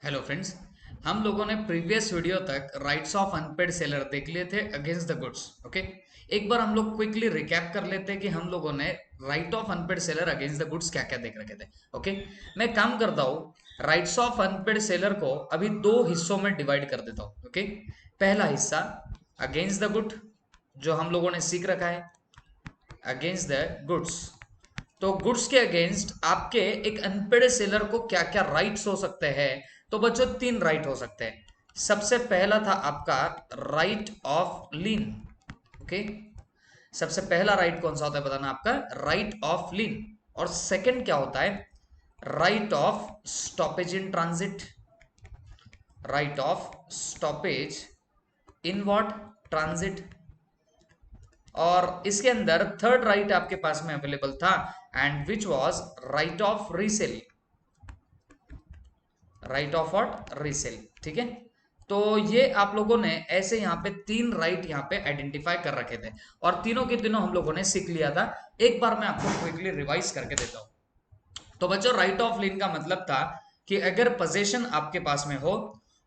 Hello friends. हम लोगों ने प्रीवियस वीडियो तक राइट्स ऑफ अनपेड सेलर देख लिए थे अगेंस्ट द गुड्स। ओके, एक बार हम लोग क्विकली रिकैप कर लेते हैं कि हम लोगों ने right of unpaid seller against the goods क्या क्या देख रखे थे। ओके, मैं काम करता हूँ, राइट्स ऑफ अनपेड सेलर को अभी दो हिस्सों में डिवाइड कर देता हूँ। ओके, पहला हिस्सा अगेंस्ट द गुड, जो हम लोगों ने सीख रखा है अगेंस्ट द गुड्स। तो गुड्स के अगेंस्ट आपके एक अनपेड सेलर को क्या क्या राइट्स हो सकते हैं। तो बच्चों तीन राइट हो सकते हैं। सबसे पहला था आपका राइट ऑफ लीन। ओके, सबसे पहला राइट कौन सा होता है बताना, आपका राइट ऑफ लीन। और सेकंड क्या होता है, right of stoppage in transit. Right of stoppage in what, transit. और इसके अंदर थर्ड राइट आपके पास में अवेलेबल था and which was right of resale. Right of what, resale. ठीक है, तो ये आप लोगों ने ऐसे यहाँ पे तीन राइट यहाँ पे आइडेंटिफाई कर रखे थे और तीनों के तीनों हम लोगों ने सीख लिया था। एक बार मैं आपको क्विकली रिवाइज करके देता हूँ। तो बच्चों राइट ऑफ लीन का मतलब था कि अगर पोजीशन आपके पास में हो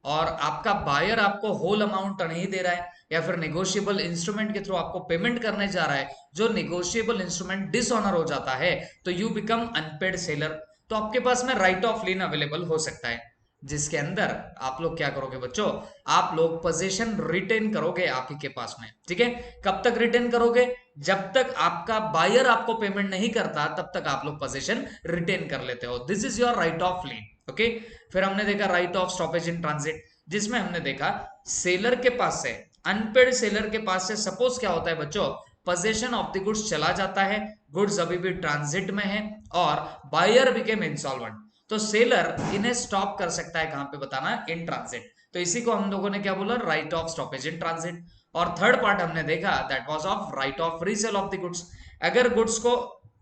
और आपका बायर आपको होल अमाउंट नहीं दे रहा है या फिर नेगोशिएबल इंस्ट्रूमेंट के थ्रू आपको पेमेंट करने जा रहा है, जो नेगोशिएबल इंस्ट्रूमेंट डिसऑनर हो जाता है, तो यू बिकम अनपेड सेलर। तो आपके पास में राइट ऑफ लीन अवेलेबल हो सकता है, जिसके अंदर आप लोग क्या करोगे बच्चों, आप लोग पोजीशन रिटेन करोगे आप ही के पास में। ठीक है, कब तक रिटेन करोगे, जब तक आपका बायर आपको पेमेंट नहीं करता तब तक आप लोग पोजीशन रिटेन कर लेते हो। This is your right of lean. Okay, फिर हमने देखा right of stoppage in transit, जिसमें हमने देखा सेलर के पास से, अनपेड सेलर के पास से सपोज क्या होता है बच्चों, पोजीशन ऑफ द गुड्स चला जाता है, गुड्स अभी भी ट्रांजिट में है और बायर बिकेम इंसॉल्वेंट। तो सेलर इन्हें स्टॉप कर सकता है, कहां पे बताना, इन ट्रांजिट। तो इसी को हम लोगों ने क्या बोला, right of stoppage in transit. और थर्ड पार्ट हमने देखा that was of right of resale of the goods. अगर गुड्स को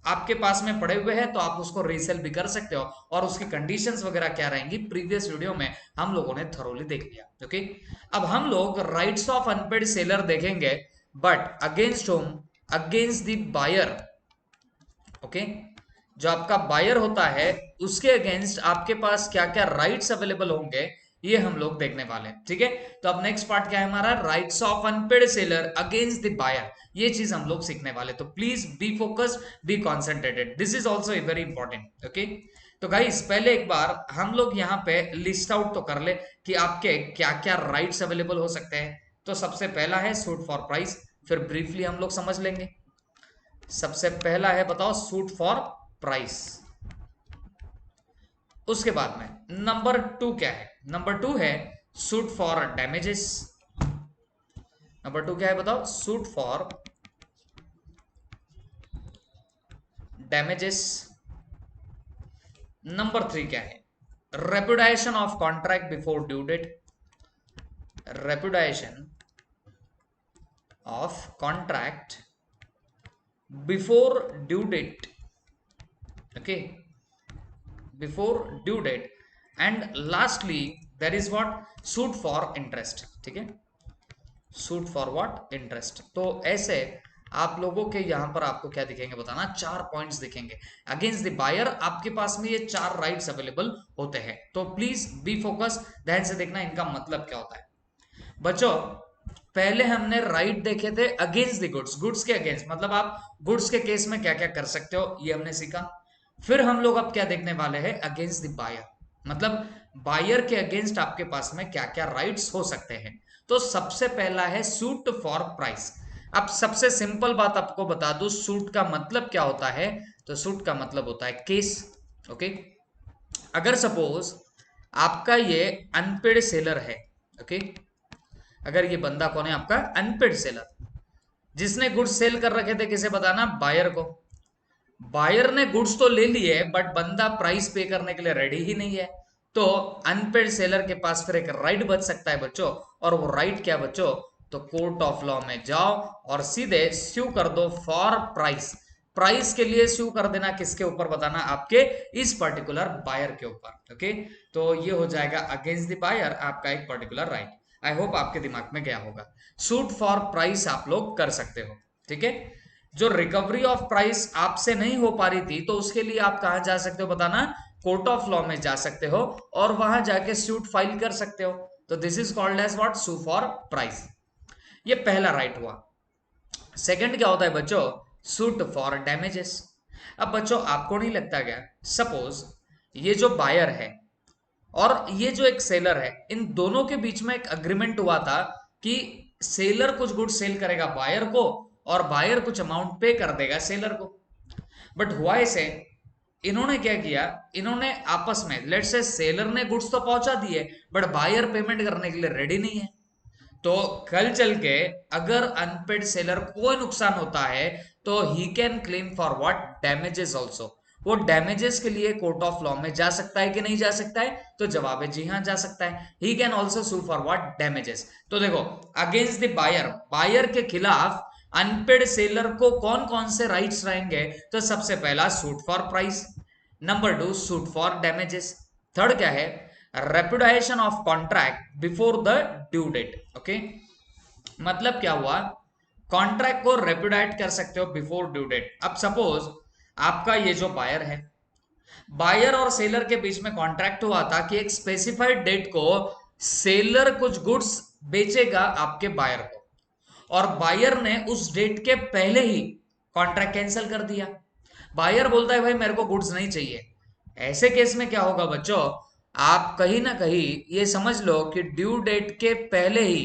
आपके पास में पड़े हुए हैं तो आप उसको रीसेल भी कर सकते हो और उसकी कंडीशंस वगैरह क्या रहेंगी प्रीवियस वीडियो में हम लोगों ने थरोली देख लिया। ओके, अब हम लोग राइट्स ऑफ अनपेड सेलर देखेंगे, but against whom, against the buyer. Okay, जो आपका बायर होता है उसके अगेंस्ट आपके पास क्या क्या राइट्स अवेलेबल होंगे, ये हम लोग देखने वाले हैं। ठीक है, तो अब नेक्स्ट पार्ट क्या है हमारा, rights of unpaid seller against the buyer. ये चीज हम लोग सीखने वाले, तो please be focused, be concentrated, this is also very important. Okay, तो गाइस पहले एक बार हम लोग यहाँ पे लिस्ट आउट तो कर ले कि आपके क्या क्या राइट्स अवेलेबल हो सकते हैं। तो सबसे पहला है सूट फॉर प्राइस, फिर ब्रीफली हम लोग समझ लेंगे। सबसे पहला है बताओ सूट फॉर प्राइस। उसके बाद में नंबर टू क्या है, नंबर टू है suit for damages. Number two क्या है बताओ, suit for damages. Number three क्या है, repudiation of contract before due date. Repudiation of contract before due date. Okay, before due date. And lastly there is what, suit for interest. ठीक है, suit for what, interest. तो ऐसे आप लोगों के यहां पर आपको क्या दिखेंगे बताना, चार पॉइंट्स दिखेंगे अगेंस्ट द बायर। आपके पास में ये चार राइट्स अवेलेबल होते हैं, तो प्लीज बी फोकस, ध्यान से देखना इनका मतलब क्या होता है बच्चों। पहले हमने राइट देखे थे अगेंस्ट द गुड्स, गुड्स के अगेंस्ट मतलब आप गुड्स के केस में क्या क्या कर सकते हो, ये हमने सीखा। फिर हम लोग अब क्या देखने वाले हैं, अगेंस्ट द बायर, मतलब बायर के अगेंस्ट आपके पास में क्या क्या राइट्स हो सकते हैं। तो सबसे पहला है सूट फॉर प्राइस। अब सबसे सिंपल बात आपको बता दूं, सूट का मतलब क्या होता है, तो सूट का मतलब होता है केस। ओके, अगर सपोज आपका ये अनपेड सेलर है। ओके, अगर ये बंदा कौन है, आपका अनपेड सेलर, जिसने गुड्स सेल कर रखे थे, किसे बताना, बायर को। बायर ने गुड्स तो ले लिए बट बंदा प्राइस पे करने के लिए रेडी ही नहीं है, तो अनपेड सेलर के पास फिर एक राइट बच सकता है बच्चों। और वो राइट क्या बच्चों, तो कोर्ट ऑफ लॉ में जाओ और सीधे स्यू कर दो फॉर प्राइस। प्राइस के लिए स्यू कर देना, किसके ऊपर बताना, आपके इस पर्टिकुलर बायर के ऊपर। ओके, तो ये हो जाएगा अगेंस्ट द बायर आपका एक पर्टिकुलर राइट। आई होप आपके दिमाग में गया होगा, सूट फॉर प्राइस आप लोग कर सकते हो। ठीक है, जो रिकवरी ऑफ प्राइस आपसे नहीं हो पा रही थी, तो उसके लिए आप कहां जा सकते हो बताना, कोर्ट ऑफ लॉ में जा सकते हो और वहां जाके सूट फाइल कर सकते हो। तो this is called as what, sue for price. ये पहला राइट हुआ। सेकंड क्या होता है बच्चों, सूट फॉर डैमेजेस। अब बच्चों आपको नहीं लगता क्या, सपोज ये जो बायर है और ये जो एक सेलर है, इन दोनों के बीच में एक अग्रीमेंट हुआ था कि सेलर कुछ गुड सेल करेगा बायर को और बायर कुछ अमाउंट पे कर देगा सेलर को। बट हुआ ऐसे, इन्होंने क्या किया, इन्होंने आपस में लेट्स से सेलर ने गुड्स तो पहुंचा दिए बट बायर पेमेंट करने के लिए रेडी नहीं है। तो कल चल के अगर अनपेड सेलर को कोई नुकसान होता है तो he can claim for what, damages also. वो डैमेजेस के लिए कोर्ट ऑफ लॉ में जा सकता है कि नहीं जा सकता है, तो जवाब है जी हाँ जा सकता है। He can also sue for what, damages. तो देखो अगेंस्ट द बायर, बायर के खिलाफ अनपेड सेलर को कौन कौन से राइट्स रहेंगे, तो सबसे पहला suit for price, number 2 suit for damages, third क्या है, repudiation of contract before the due date. Okay, मतलब क्या हुआ, कॉन्ट्रैक्ट को रेपुडाइट कर सकते हो बिफोर ड्यू डेट। अब सपोज आपका ये जो बायर है, बायर और सेलर के बीच में कॉन्ट्रैक्ट हुआ था कि एक स्पेसिफाइड डेट को सेलर कुछ गुड्स बेचेगा आपके बायर को, और बायर ने उस डेट के पहले ही कॉन्ट्रैक्ट कैंसिल कर दिया। बायर बोलता है भाई मेरे को गुड्स नहीं चाहिए। ऐसे केस में क्या होगा बच्चों, आप कहीं ना कहीं ये समझ लो कि ड्यू डेट के पहले ही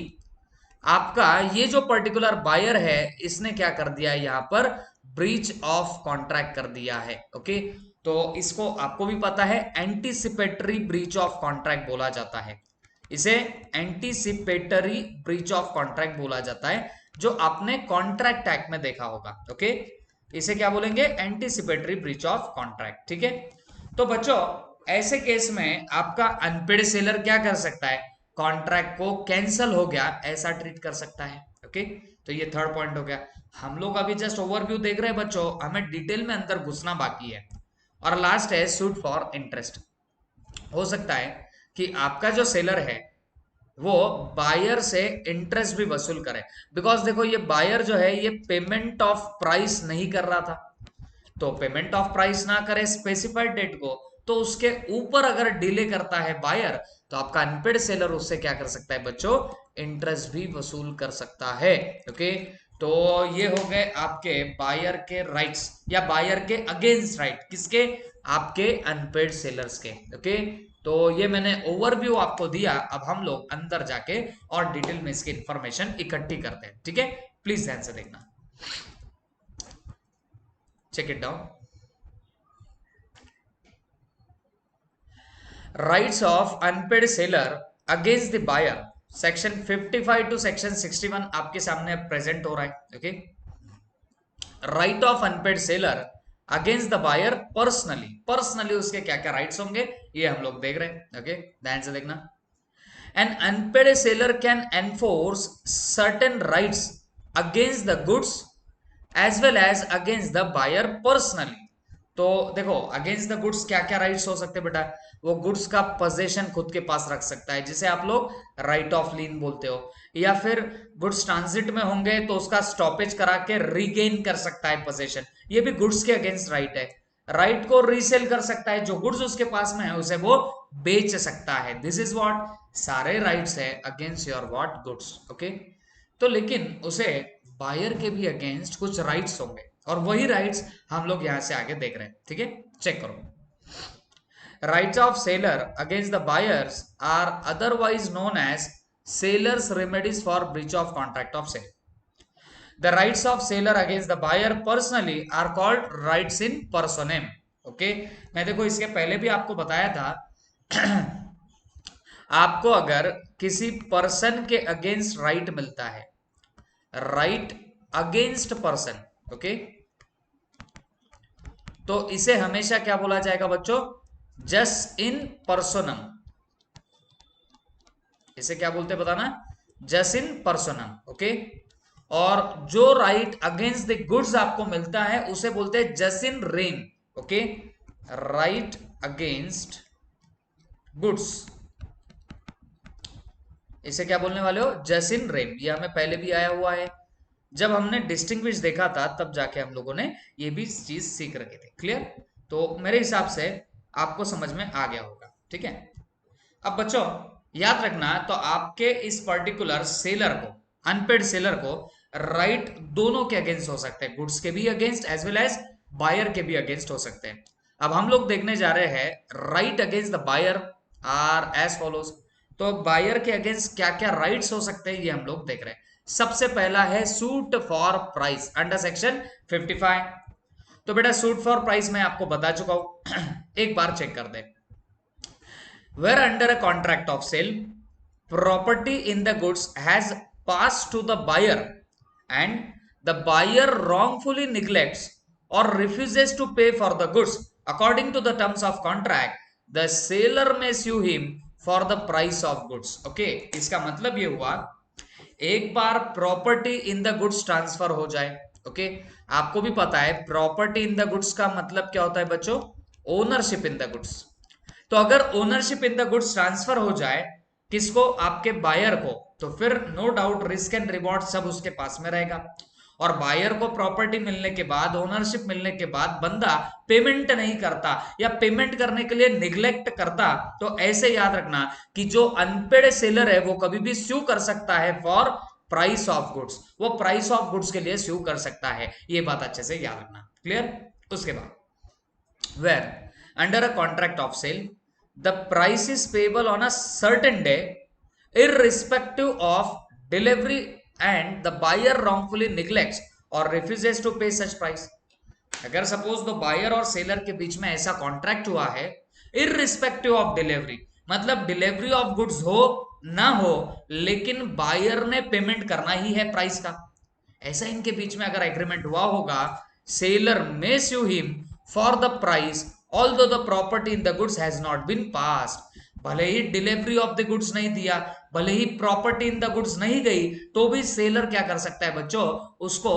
आपका ये जो पर्टिकुलर बायर है इसने क्या कर दिया है, यहां पर ब्रीच ऑफ कॉन्ट्रैक्ट कर दिया है। ओके, तो इसको आपको भी पता है एंटीसिपेटरी ब्रीच ऑफ कॉन्ट्रैक्ट बोला जाता है। इसे एंटीसिपेटरी ब्रीच ऑफ कॉन्ट्रैक्ट बोला जाता है, जो आपने कॉन्ट्रैक्ट एक्ट में देखा होगा। ओके, इसे क्या बोलेंगे, एंटीसिपेटरी ब्रीच ऑफ कॉन्ट्रैक्ट। ठीक है, तो बच्चों ऐसे केस में आपका अनपेड सेलर क्या कर सकता है, कॉन्ट्रैक्ट को कैंसिल हो गया ऐसा ट्रीट कर सकता है। ओके, तो ये थर्ड पॉइंट हो गया। हम लोग अभी जस्ट ओवरव्यू देख रहे हैं बच्चों, हमें डिटेल में अंदर घुसना बाकी है। और लास्ट है सूट फॉर इंटरेस्ट। हो सकता है कि आपका जो सेलर है वो बायर से इंटरेस्ट भी वसूल करे, बिकॉज देखो ये बायर जो है ये पेमेंट ऑफ प्राइस नहीं कर रहा था, तो पेमेंट ऑफ प्राइस ना करे स्पेसिफाइड डेट को, तो उसके ऊपर अगर डिले करता है बायर, तो आपका अनपेड सेलर उससे क्या कर सकता है बच्चों, इंटरेस्ट भी वसूल कर सकता है। ओके, तो ये हो गए आपके बायर के राइट्स या बायर के अगेंस्ट राइट, किसके, आपके अनपेड सेलर्स के। ओके, तो ये मैंने ओवरव्यू आपको दिया, अब हम लोग अंदर जाके और डिटेल में इसकी इंफॉर्मेशन इकट्ठी करते हैं। ठीक है, प्लीज ध्यान से देखना, check it down. Rights of unpaid seller against the buyer, section 55 to section 61 आपके सामने प्रेजेंट हो रहा है। Okay, right of unpaid seller against the buyer personally, personally उसके क्या क्या राइट्स होंगे ये हम लोग देख रहे हैं। ओके, ध्यान से देखना। An unpaid seller can enforce certain rights against the goods as well as against the buyer personally. तो देखो अगेंस्ट द गुड्स क्या क्या राइट्स हो सकते हैं बेटा, वो गुड्स का पोजेशन खुद के पास रख सकता है, जिसे आप लोग राइट ऑफ लीन बोलते हो, या फिर गुड्स ट्रांजिट में होंगे तो उसका स्टॉपेज करा के रीगेन कर सकता है पोजेशन, ये भी गुड्स के अगेंस्ट राइट है। राइट को रीसेल कर सकता है, जो गुड्स उसके पास में है उसे वो बेच सकता है। दिस इज व्हाट, सारे राइट्स है against your what, goods. Okay, तो लेकिन उसे बायर के भी अगेंस्ट कुछ राइट्स होंगे, और वही राइट्स हम लोग यहां से आगे देख रहे हैं। ठीक है, चेक करो। Rights of seller against the buyers are otherwise known as sellers remedies for breach of contract of sale. The rights of seller against the buyer personally are called rights in personam. Okay, मैं देखो इसके पहले भी आपको बताया था आपको अगर किसी पर्सन के अगेंस्ट राइट मिलता है, राइट अगेंस्ट पर्सन, ओके, तो इसे हमेशा क्या बोला जाएगा बच्चों, जस्ट इन पर्सोनम। इसे क्या बोलते हैं बताना, जस्ट इन पर्सोनम। ओके, और जो राइट अगेंस्ट द गुड्स आपको मिलता है उसे बोलते हैं just in rem. Okay, right against goods, इसे क्या बोलने वाले हो, जस्ट इन रेम। ये हमें पहले भी आया हुआ है, जब हमने डिस्टिंग्विश देखा था तब जाके हम लोगों ने ये भी चीज सीख रखे थे। क्लियर, तो मेरे हिसाब से आपको समझ में आ गया होगा, ठीक है। अब बच्चों याद रखना, तो आपके इस पर्टिकुलर सेलर को, अनपेड सेलर को राइट दोनों के अगेंस्ट हो सकते हैं, गुड्स के भी against as well as buyer के भी अगेंस्ट हो सकते हैं। अब हम लोग देखने जा रहे हैं right against the buyer are as follows. तो बायर के अगेंस्ट क्या क्या राइट्स हो सकते हैं ये हम लोग देख रहे हैं। सबसे पहला है suit for price under section 55। तो बेटा सूट फॉर प्राइस मैं आपको बता चुका हूं एक बार चेक कर दे। Where under a contract of sale, property in the goods has passed to the buyer and the buyer wrongfully neglects or refuses to pay for the goods according to the terms of contract, the seller may sue him for the price of goods. Okay, इसका मतलब ये हुआ, एक बार property in the goods transfer हो जाए, okay आपको भी पता है प्रॉपर्टी इन द गुड्स का मतलब क्या होता है बच्चों, ओनरशिप इन द गुड्स। तो अगर ownership in the goods transfer हो जाए किसको, आपके बायर को, तो फिर no doubt risk and reward सब उसके पास में रहेगा। और बायर को प्रॉपर्टी मिलने के बाद, ओनरशिप मिलने के बाद बंदा पेमेंट नहीं करता या पेमेंट करने के लिए निग्लेक्ट करता, तो ऐसे याद रखना कि जो अनपेड सेलर है वो कभी भी स्यू कर सकता है फॉर प्राइस ऑफ गुड्स, वो प्राइस ऑफ गुड्स के लिए स्यू कर सकता है, ये बात अच्छे से याद रखना। क्लियर। उसके बाद where under a contract of sale the price is payable on a certain day irrespective of delivery and the buyer wrongfully neglects or refuses to pay such price। अगर सपोज तो बायर और seller के बीच में ऐसा contract हुआ है irrespective of delivery, मतलब डिलीवरी ऑफ गुड्स हो ना हो लेकिन बायर ने पेमेंट करना ही है प्राइस का, ऐसा इनके बीच में अगर एग्रीमेंट हुआ होगा, seller may sue him for the price although the property in the goods has not been passed। भले ही डिलीवरी ऑफ द गुड्स नहीं दिया, भले ही प्रॉपर्टी इन द गुड्स नहीं गई, तो भी सेलर क्या कर सकता है बच्चों, उसको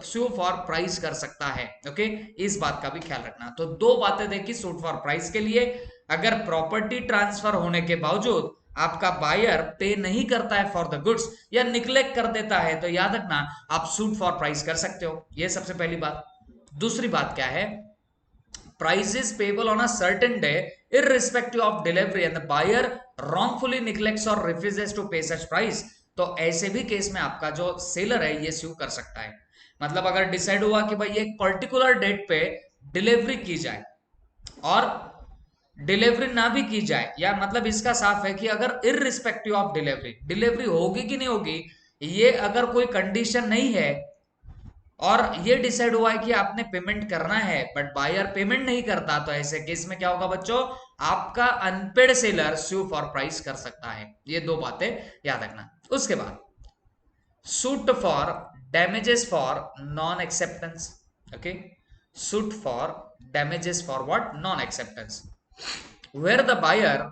sue फॉर प्राइस कर सकता है। ओके, इस बात का भी ख्याल रखना। तो दो बातें देखी सूट फॉर प्राइस के लिए, अगर प्रॉपर्टी ट्रांसफर होने के बावजूद आपका बायर पे नहीं करता है फॉर द गुड्स या निग्लेक्ट कर देता है, तो याद रखना आप सूट फॉर प्राइस कर सकते हो, ये सबसे पहली बात। दूसरी बात क्या है, price is payable on a certain day irrespective of delivery and the buyer wrongfully neglects or refuses to pay such price। तो ऐसे भी केस में आपका जो सेलर है ये स्यू कर सकता है। मतलब अगर डिसाइड हुआ कि भाई एक पर्टिकुलर डेट पे डिलीवरी की जाए और डिलीवरी ना भी की जाए, या मतलब इसका साफ है कि अगर इररिस्पेक्टिव ऑफ डिलीवरी, डिलीवरी होगी कि नहीं होगी ये अगर कोई कंडीशन नहीं है और ये डिसाइड हुआ है कि आपने पेमेंट करना है बट बायर पेमेंट नहीं करता, तो ऐसे केस में क्या होगा बच्चों, आपका unpaid seller sue for price कर सकता है। ये दो बातें याद रखना। उसके बाद suit for damages for non acceptance. Okay, suit for damages for what, non acceptance, where the buyer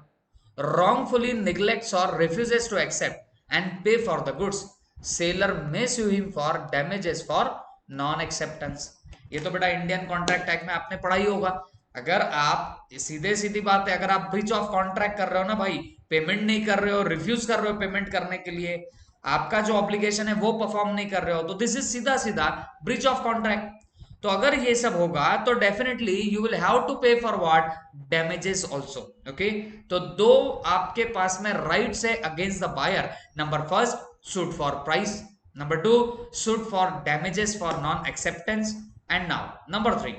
wrongfully neglects or refuses to accept and pay for the goods, seller may sue him for damages for non acceptance। ये तो बेटा Indian contract act में आपने पढ़ा ही होगा। अगर आप सीधे सीधी बात है, अगर आप ब्रीच ऑफ कॉन्ट्रैक्ट कर रहे हो ना भाई, पेमेंट नहीं कर रहे हो, रिफ्यूज कर रहे हो पेमेंट करने के लिए, आपका जो ऑब्लिगेशन है वो परफॉर्म नहीं कर रहे हो, तो दिस इज सीधा सीधा ब्रीच ऑफ कॉन्ट्रैक्ट। तो अगर ये सब होगा तो definitely you will have to pay for what, damages also. Okay, तो दो आपके पास में राइट्स है against the buyer. Number first suit for price, number two suit for damages for non acceptance, and now number three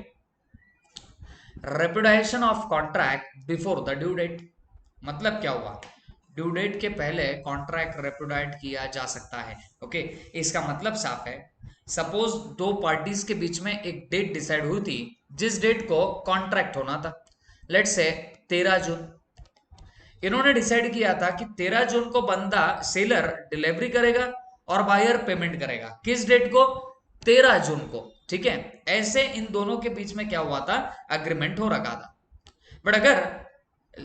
repudiation of contract before the due date. मतलब क्या हुआ, due date के पहले कॉन्ट्रैक्ट रेपुडाइट किया जा सकता है। ओके, इसका मतलब साफ है, सपोज दो पार्टीज के बीच में एक डेट डिसाइड हुई थी जिस डेट को कॉन्ट्रैक्ट होना था, लेट्स से 13 जून। इन्होंने डिसाइड किया था कि 13 जून को बंदा सेलर डिलीवरी करेगा और बायर पेमेंट करेगा, किस डेट को, 13 जून को। ठीक है, ऐसे इन दोनों के बीच में क्या हुआ था, अग्रीमेंट हो रखा था। बट अगर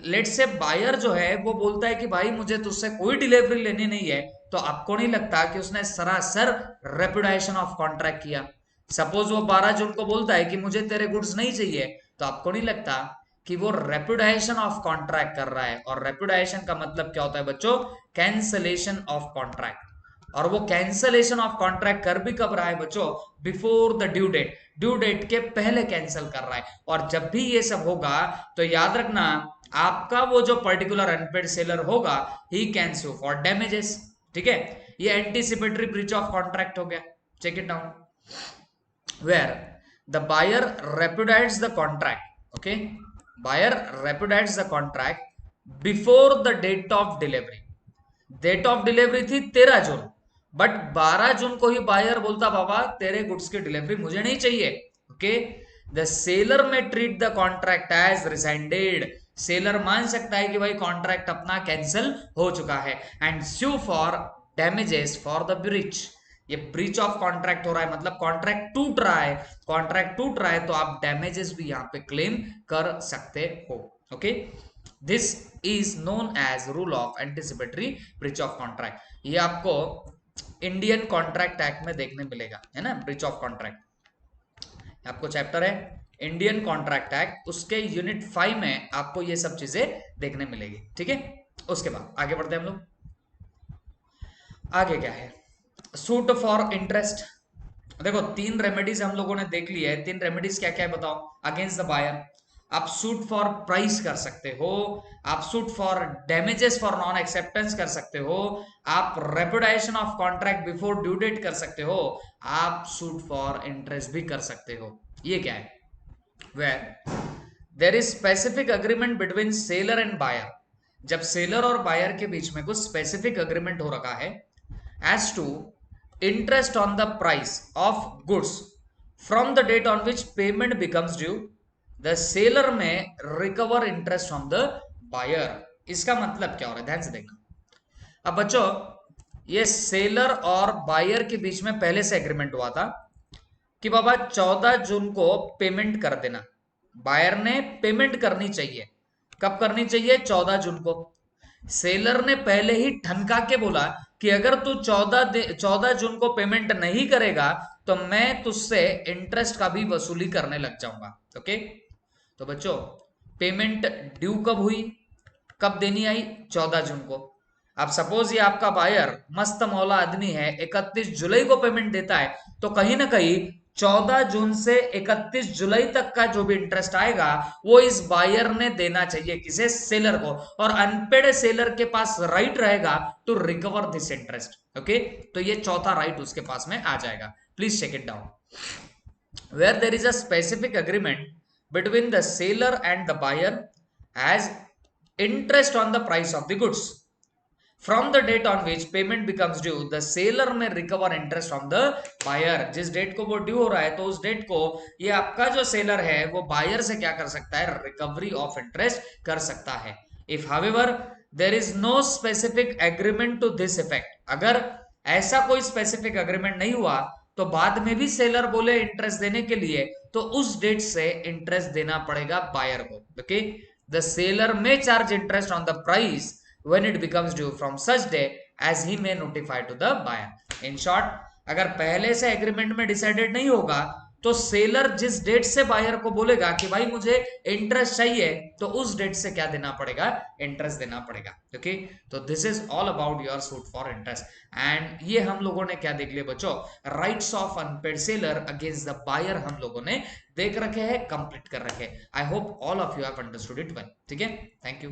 लेट से बायर जो है वो बोलता है कि भाई मुझे तुझसे कोई डिलीवरी लेनी नहीं है, तो आपको नहीं लगता कि उसने सरासर रेपुडिएशन ऑफ कॉन्ट्रैक्ट किया। सपोज वो 12 जून को बोलता है कि मुझे तेरे गुड्स नहीं चाहिए, तो आपको नहीं लगता कि वो रेपुडिएशन ऑफ कॉन्ट्रैक्ट कर रहा है। और रेपुडिएशन का मतलब क्या होता है बच्चों, कैंसलेशन ऑफ कॉन्ट्रैक्ट। और वो कैंसलेशन ऑफ कॉन्ट्रैक्ट कर भी कब रहा है बच्चों, before the due date. Due date के पहले कैंसिल कर रहा है। और जब भी ये सब होगा तो याद रखना, आपका वो जो पर्टिकुलर अनपेड सेलर होगा ही कैन सू फॉर डैमेजेस। ठीक है, ये एंटीसिपेटरी ब्रीच ऑफ कॉन्ट्रैक्ट हो गया। Check it down, where the buyer repudiates the contract. Okay, buyer repudiates the contract before the date of delivery. Date of delivery थी 13 जून, but 12 जून को ही buyer बोलता बाबा तेरे goods की डिलीवरी मुझे नहीं चाहिए। Okay, the seller may treat the contract as rescinded. Seller मान सकता है कि भाई कॉन्ट्रैक्ट अपना कैंसिल हो चुका है and sue for damages for the breach. ये ब्रीच ऑफ कॉन्ट्रैक्ट हो रहा है, मतलब कॉन्ट्रैक्ट टूट रहा है। कॉन्ट्रैक्ट टूट रहा है तो आप डैमेजेस भी यहां पे क्लेम कर सकते हो। Okay, this is known as rule of anticipatory breach of contract. ये आपको इंडियन कॉन्ट्रैक्ट एक्ट में देखने मिलेगा, है ना, ब्रीच ऑफ कॉन्ट्रैक्ट। आपको चैप्टर है इंडियन कॉन्ट्रैक्ट एक्ट, उसके यूनिट 5 में आपको ये सब चीजें देखने मिलेगी। ठीक है, उसके बाद आगे बढ़ते हैं हम लोग। आगे क्या है, सूट फॉर इंटरेस्ट। देखो 3 रेमेडीज हम लोगों ने देख ली है। 3 रेमेडीज क्या क्या है बताओ? अगेंस्ट द बायर, आप सूट फॉर प्राइस कर सकते हो, आप suit for damages for non acceptance कर सकते हो, आप repudiation of contract before due date कर सकते हो, आप सूट फॉर इंटरेस्ट भी कर सकते हो। ये क्या है? Where there is specific agreement between seller and buyer. जब सेलर और बायर के बीच में कुछ स्पेसिफिक अग्रीमेंट हो रखा है as to interest on the price of goods from the date on which payment becomes due, the seller may recover interest from the buyer। इसका मतलब क्या हो रहा है, ध्यान से देखना। अब बच्चों, ये सेलर और बायर के बीच में पहले से एग्रीमेंट हुआ था कि बाबा 14 जून को पेमेंट कर देना। बायर ने पेमेंट करनी चाहिए, कब करनी चाहिए? 14 जून को। सेलर ने पहले ही ठनका के बोला कि अगर तू 14 जून को पेमेंट नहीं करेगा तो मैं तुझसे इंटरेस्ट का भी वसूली करने लग जाऊंगा। ओके, तो बच्चों पेमेंट ड्यू कब हुई, कब देनी आई? 14 जून को। अब सपोज ये आपका बायर मस्त मौला आदमी है, 31 जुलाई को पेमेंट देता है, तो कहीं ना कहीं 14 जून से 31 जुलाई तक का जो भी इंटरेस्ट आएगा वो इस बायर ने देना चाहिए, किसे? सेलर को। और अनपेड सेलर के पास राइट रहेगा to recover this interest. Okay, तो ये चौथा राइट उसके पास में आ जाएगा। Please check it down. Where there is a specific agreement between the seller and the buyer as interest on the price of the goods from the date on which payment becomes due, the seller may recover interest from the buyer। जिस date को वो due हो रहा है तो उस date को ये आपका जो सेलर है वो बायर से क्या कर सकता है? रिकवरी ऑफ इंटरेस्ट कर सकता है। If however there is no specific agreement to this effect, अगर ऐसा कोई स्पेसिफिक अग्रीमेंट नहीं हुआ तो बाद में भी सेलर बोले इंटरेस्ट देने के लिए, तो उस डेट से इंटरेस्ट देना पड़ेगा बायर को। ओके, द सेलर में charge interest on the price when it becomes due from such day as he may notify to the buyer। in short, अगर पहले से एग्रीमेंट में डिसाइडेड नहीं होगा तो सेलर जिस डेट से बायर को बोलेगा कि भाई मुझे इंटरेस्ट चाहिए, तो उस डेट से क्या देना पड़ेगा? इंटरेस्ट देना पड़ेगा। ओके, तो this is all about your suit for interest. And ये हम लोगों ने क्या देख लिया बच्चों? Rights of unpaid seller against the buyer हम लोगों ने देख रखे हैं, कंप्लीट कर रखे। I hope all of you have understood it well. ठीक है, थैंक यू।